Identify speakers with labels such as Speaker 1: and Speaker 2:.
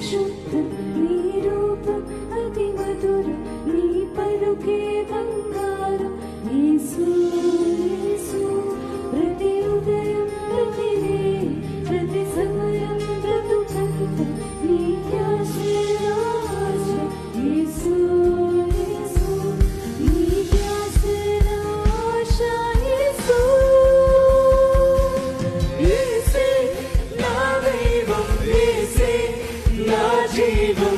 Speaker 1: పరిశుద్ధం నీ రూపం అతి మధురం నీ పలుకే బంగారం యేసు యేసు ప్రతి ఉదయం ప్రతి రేయి ప్రతి సమయం బ్రతుకంత నీ ధ్యాసే ఆశ యేసు యేసు నీ ధ్యాసే ఆశ యేసు
Speaker 2: యేసే నా దైవం యేసే నా జీవం